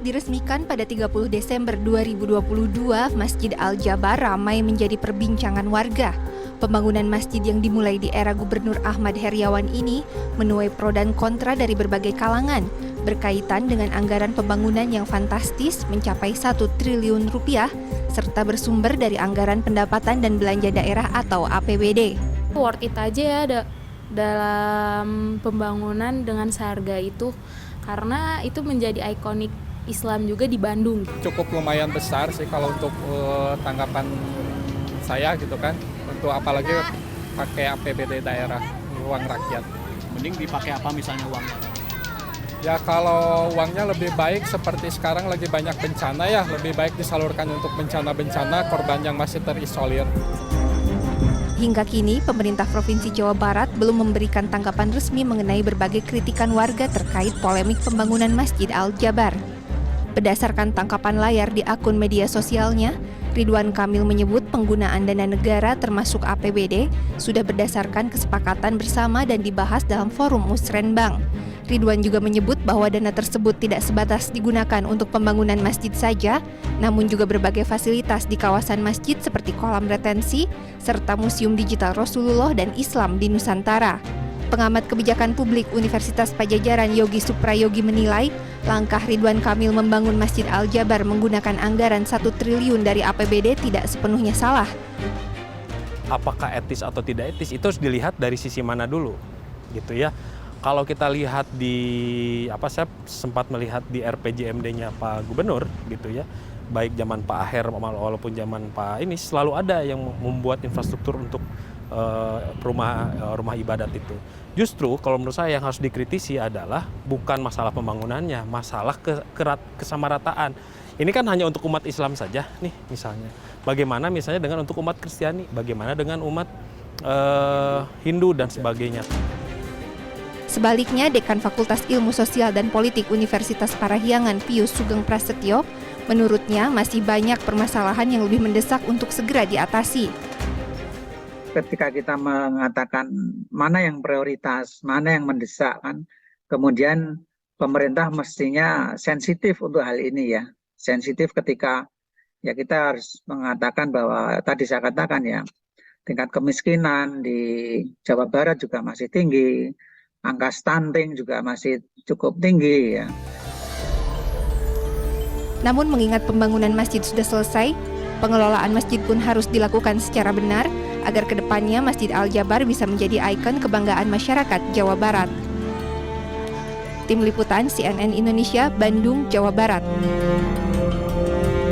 diresmikan pada 30 Desember 2022, Masjid Al-Jabar ramai menjadi perbincangan warga. Pembangunan masjid yang dimulai di era Gubernur Ahmad Heriawan ini menuai pro dan kontra dari berbagai kalangan, berkaitan dengan anggaran pembangunan yang fantastis mencapai 1 triliun rupiah, serta bersumber dari anggaran pendapatan dan belanja daerah atau APBD. Worth it aja ya dalam pembangunan dengan seharga itu, karena itu menjadi ikonik Islam juga di Bandung. Cukup lumayan besar sih kalau untuk tanggapan saya gitu kan, untuk apalagi pakai APBD daerah, uang rakyat. Mending dipakai apa misalnya uangnya? Ya kalau uangnya lebih baik seperti sekarang lagi banyak bencana ya, lebih baik disalurkan untuk bencana-bencana korban yang masih terisolir. Hingga kini, pemerintah Provinsi Jawa Barat belum memberikan tanggapan resmi mengenai berbagai kritikan warga terkait polemik pembangunan Masjid Al-Jabar. Berdasarkan tangkapan layar di akun media sosialnya, Ridwan Kamil menyebut penggunaan dana negara termasuk APBD sudah berdasarkan kesepakatan bersama dan dibahas dalam forum Musrenbang. Ridwan juga menyebut bahwa dana tersebut tidak sebatas digunakan untuk pembangunan masjid saja, namun juga berbagai fasilitas di kawasan masjid seperti kolam retensi, serta Museum Digital Rasulullah dan Islam di Nusantara. Pengamat kebijakan publik Universitas Padjadjaran Yogi Suprayogi menilai, langkah Ridwan Kamil membangun Masjid Al-Jabar menggunakan anggaran 1 triliun dari APBD tidak sepenuhnya salah. Apakah etis atau tidak etis, itu harus dilihat dari sisi mana dulu, gitu ya. Kalau kita lihat saya sempat melihat di RPJMD-nya Pak Gubernur gitu ya, baik zaman Pak Aher walaupun zaman Pak ini selalu ada yang membuat infrastruktur untuk rumah ibadat itu. Justru kalau menurut saya yang harus dikritisi adalah bukan masalah pembangunannya, masalah kesamarataan. Ini kan hanya untuk umat Islam saja nih misalnya. Bagaimana misalnya dengan untuk umat Kristiani, bagaimana dengan umat Hindu dan sebagainya. Sebaliknya, Dekan Fakultas Ilmu Sosial dan Politik Universitas Parahyangan Pius Sugeng Prasetyo, menurutnya masih banyak permasalahan yang lebih mendesak untuk segera diatasi. Ketika kita mengatakan mana yang prioritas, mana yang mendesak kan, kemudian pemerintah mestinya sensitif untuk hal ini ya. Sensitif ketika ya kita harus mengatakan bahwa tadi saya katakan ya, tingkat kemiskinan di Jawa Barat juga masih tinggi. Angka stunting juga masih cukup tinggi ya. Namun mengingat pembangunan masjid sudah selesai, pengelolaan masjid pun harus dilakukan secara benar agar kedepannya Masjid Al-Jabar bisa menjadi ikon kebanggaan masyarakat Jawa Barat. Tim Liputan CNN Indonesia, Bandung, Jawa Barat.